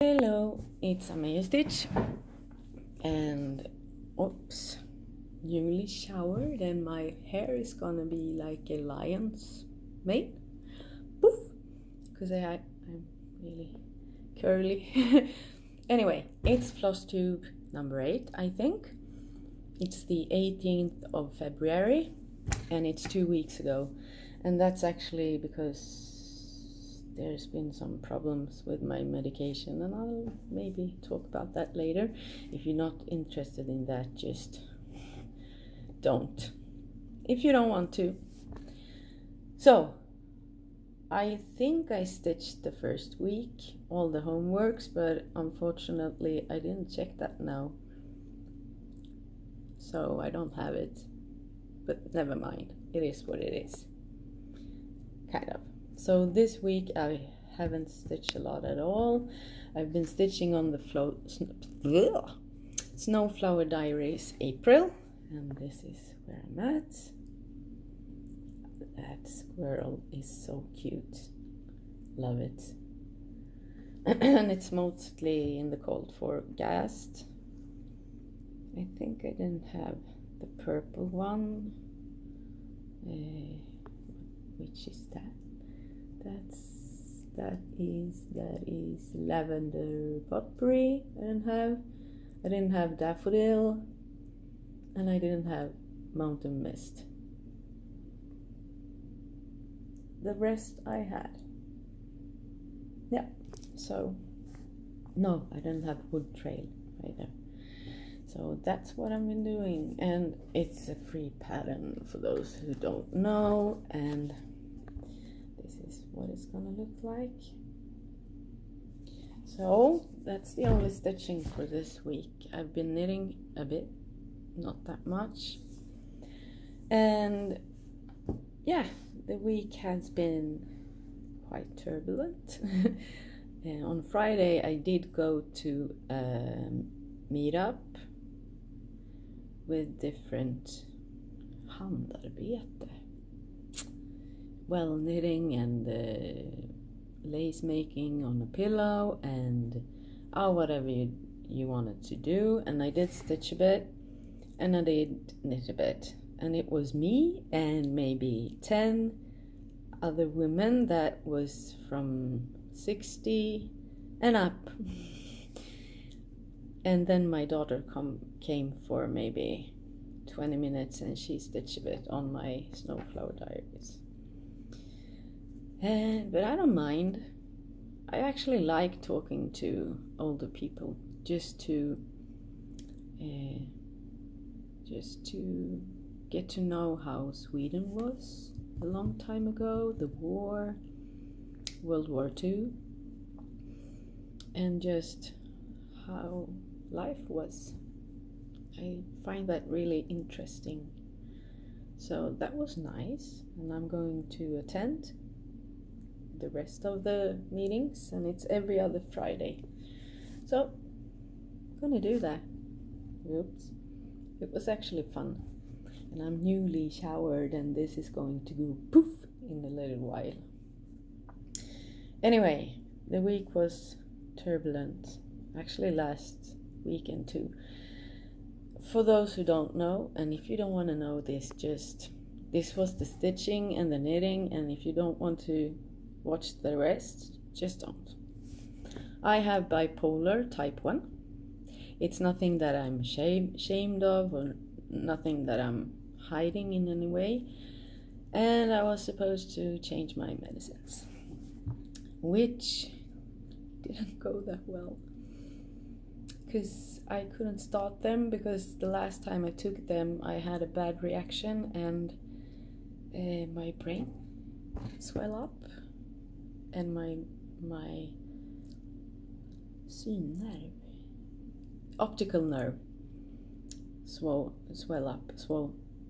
Hello, it's Amaya Stitch, and newly showered, and my hair is gonna be like a lion's mane. Poof, because I'm really curly. Anyway, it's floss tube number 8, I think. It's the 18th of February, and it's 2 weeks ago, and that's actually because there's been some problems with my medication, and I'll maybe talk about that later. If you're not interested in that, just don't. If you don't want to. So, I think I stitched the first week, all the homeworks, but unfortunately I didn't check that now. So I don't have it. But never mind, it is what it is. Kind of. So this week I haven't stitched a lot at all. I've been stitching on the Snowflower Diaries April, and this is where I'm at. That squirrel is so cute. Love it. And it's mostly in the Cold for Gast. I think I didn't have the purple one. Which is that? That is lavender potpourri. I didn't have daffodil, and I didn't have mountain mist. The rest I had. Yeah. So no, I didn't have wood trail either. So that's what I've been doing, and it's a free pattern for those who don't know, and this is what it's gonna look like. So that's the only stitching for this week. I've been knitting a bit, not that much, and yeah, the week has been quite turbulent. On Friday I did go to a meetup with different handarbete, knitting and lace making on a pillow and whatever you wanted to do. And I did stitch a bit, and I did knit a bit, and it was me and maybe 10 other women that was from 60 and up. And then my daughter came for maybe 20 minutes, and she stitched a bit on my Snowflower Diaries. But I don't mind. I actually like talking to older people, just to get to know how Sweden was a long time ago, the war, World War II, and just how life was. I find that really interesting. So that was nice, and I'm going to attend the rest of the meetings, and it's every other Friday. So I'm gonna do that. Oops. It was actually fun. And I'm newly showered, and this is going to go poof in a little while. Anyway, the week was turbulent. Actually last weekend too. For those who don't know, and if you don't want to know this, this was the stitching and the knitting, and if you don't want to watch the rest, just don't. I have bipolar type 1. It's nothing that I'm ashamed of, or nothing that I'm hiding in any way. And I was supposed to change my medicines, which didn't go that well, because I couldn't start them, because the last time I took them I had a bad reaction, and my brain swelled up, and my synnerv, optical nerve,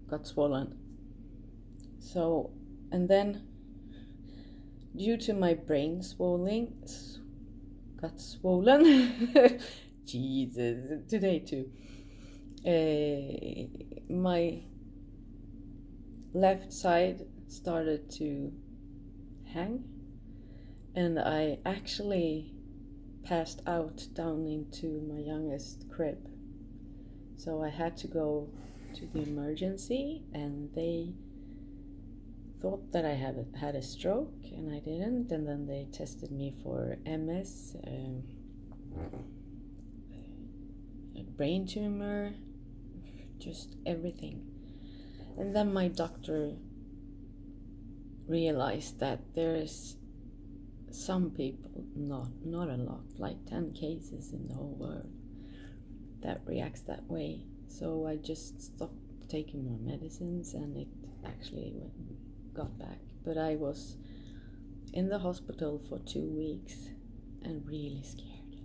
got swollen. So, and then due to my brain got swollen. Jesus, today too. My left side started to hang, and I actually passed out down into my youngest crib. So I had to go to the emergency, and they thought that I had a stroke, and I didn't. And then they tested me for MS, a brain tumor, just everything. And then my doctor realized that there's some people, not a lot, like 10 cases in the whole world that reacts that way. So I just stopped taking my medicines, and it actually got back. But I was in the hospital for 2 weeks and really scared.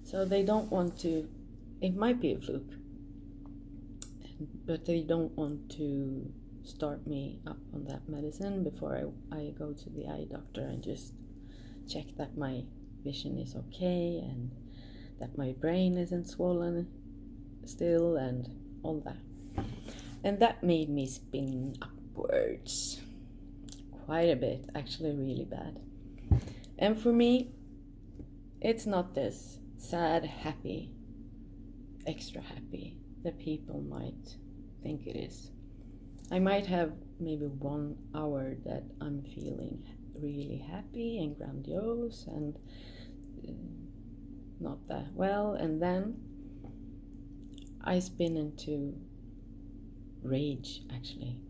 So they don't want to, it might be a fluke, but they don't want to start me up on that medicine before I go to the eye doctor and just check that my vision is okay and that my brain isn't swollen still and all that. And that made me spin upwards quite a bit, actually really bad. And for me, it's not this sad, happy, extra happy that people might think it is. I might have maybe 1 hour that I'm feeling really happy and grandiose and not that well, and then I spin into rage. Actually,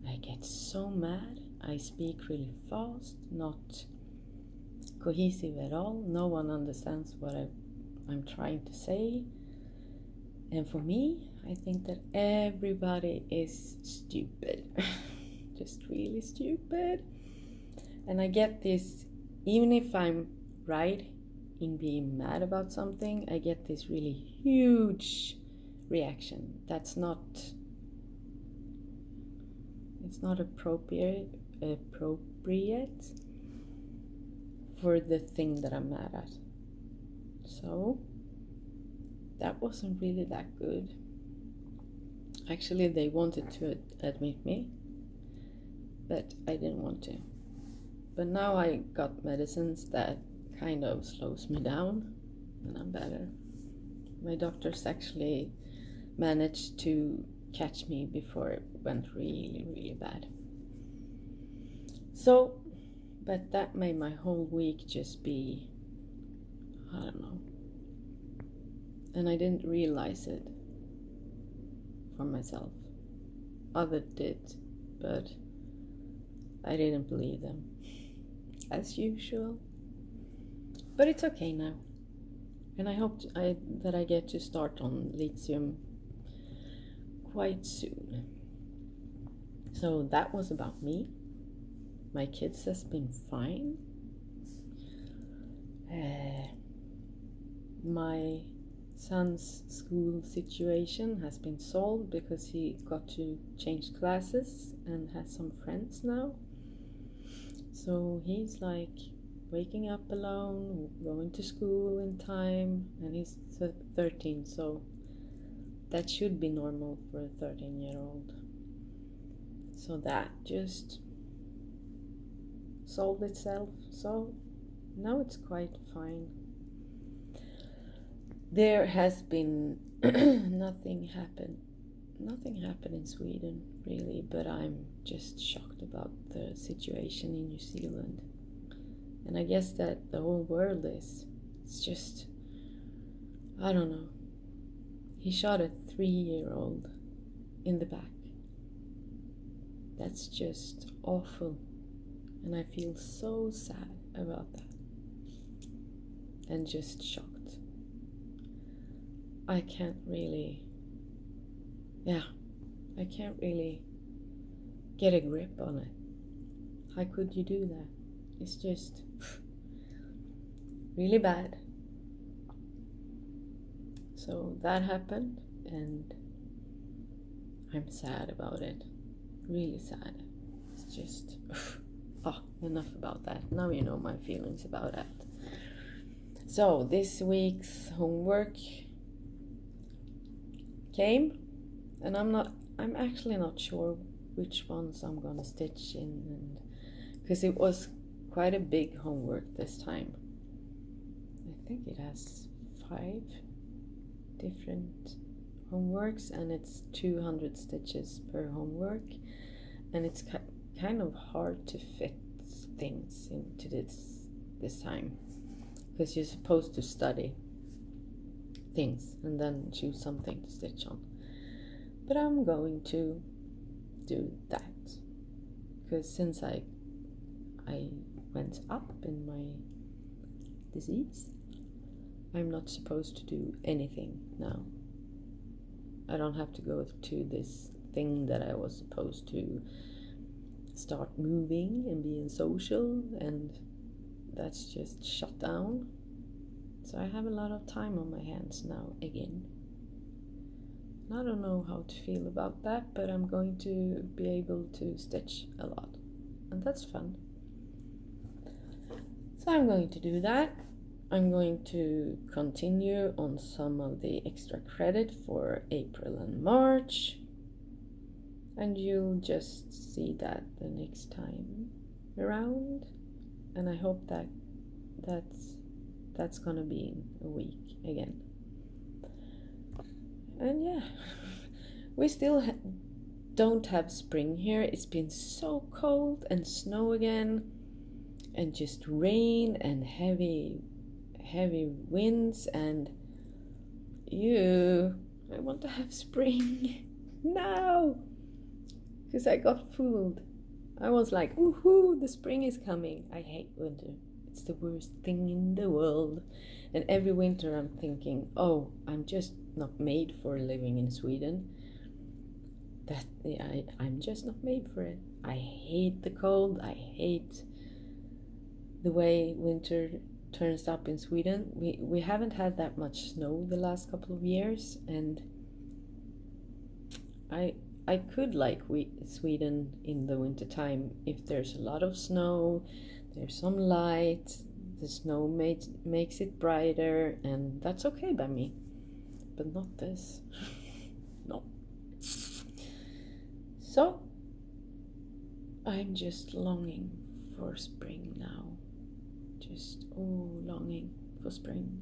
I get so mad, I speak really fast, not cohesive at all. No one understands what I'm trying to say. And for me, I think that everybody is stupid. Just really stupid. And I get this, even if I'm right in being mad about something, I get this really huge reaction that's not, it's not appropriate for the thing that I'm mad at. So that wasn't really that good. Actually, they wanted to admit me, but I didn't want to. But now I got medicines that kind of slows me down, and I'm better. My doctors actually managed to catch me before it went really, really bad. So, but that made my whole week just be, I don't know. And I didn't realize it for myself. Others did, but I didn't believe them, as usual. But it's okay now. And I hope that I get to start on lithium quite soon. So that was about me. My kids has been fine. My son's school situation has been solved because he got to change classes and has some friends now. So he's like waking up alone, going to school in time, and he's 13, so that should be normal for a 13-year-old. So that just solved itself. So now it's quite fine. There has been nothing happened in Sweden really, but I'm just shocked about the situation in New Zealand. And I guess that the whole world is. It's just, I don't know. He shot a 3-year-old in the back. That's just awful. And I feel so sad about that. And just shocked. I can't really get a grip on it. How could you do that? It's just really bad. So that happened, and I'm sad about it. Really sad. It's just, enough about that. Now you know my feelings about that. So this week's homework came, and I'm actually not sure which ones I'm gonna stitch in, and because it was quite a big homework this time. I think it has 5 different homeworks, and it's 200 stitches per homework, and it's kind of hard to fit things into this time, because you're supposed to study things and then choose something to stitch on. But I'm going to do that, because since I went up in my disease, I'm not supposed to do anything now. I don't have to go to this thing that I was supposed to start moving and being social, and that's just shut down. So I have a lot of time on my hands now again. I don't know how to feel about that, but I'm going to be able to stitch a lot, and that's fun. So I'm going to do that. I'm going to continue on some of the extra credit for April and March, and you'll just see that the next time around. And I hope that that's gonna be in a week again. And yeah, we still don't have spring here. It's been so cold and snow again, and just rain and heavy winds, and I want to have spring now, because I got fooled. I was like, woohoo, the spring is coming. I hate winter. It's the worst thing in the world. And every winter I'm thinking, oh, I'm just not made for living in Sweden. I'm just not made for it. I hate the cold. I hate the way winter turns up in Sweden. We haven't had that much snow the last couple of years, and I could like Sweden in the winter time if there's a lot of snow, there's some light, the snow makes it brighter, and that's okay by me. But not this. No. So I'm just longing for spring now. Just longing for spring.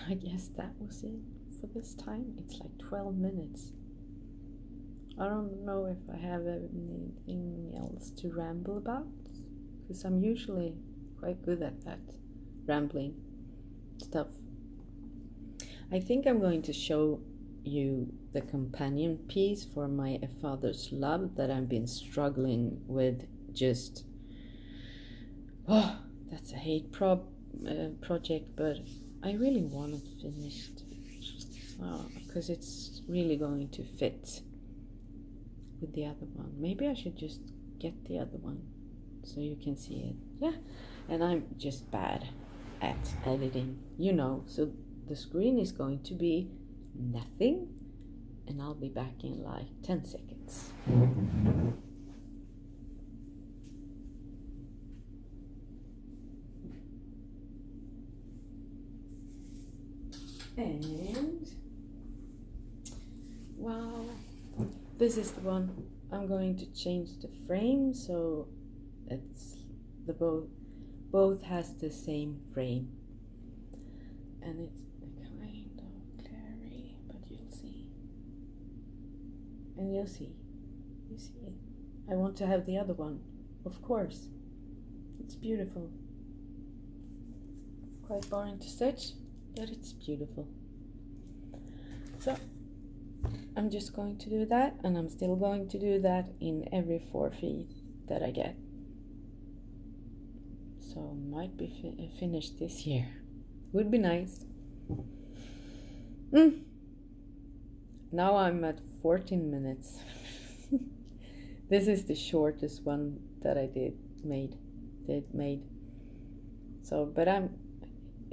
I guess that was it for this time. It's like 12 minutes. I don't know if I have anything else to ramble about, because I'm usually quite good at that, rambling stuff. I think I'm going to show you the companion piece for my A Father's Love that I've been struggling with. Just that's a hate project, but I really want it finished, because it's really going to fit with the other one. Maybe I should just get the other one so you can see it. Yeah, and I'm just bad at editing, so the screen is going to be nothing, and I'll be back in like 10 seconds. And wow, this is the one. I'm going to change the frame so it's the both has the same frame, and it's kind of glary, but you'll see. And you see it. I want to have the other one, of course. It's beautiful. Quite boring to stitch, but it's beautiful. So I'm just going to do that, and I'm still going to do that in every 4 feet that I get. So might be finished this year. Would be nice. Now I'm at 14 minutes. This is the shortest one that I made. So, but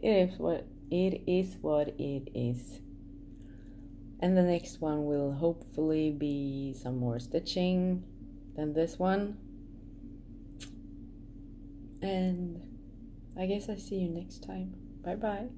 it is what it is. And the next one will hopefully be some more stitching than this one. And I guess I see you next time. Bye bye.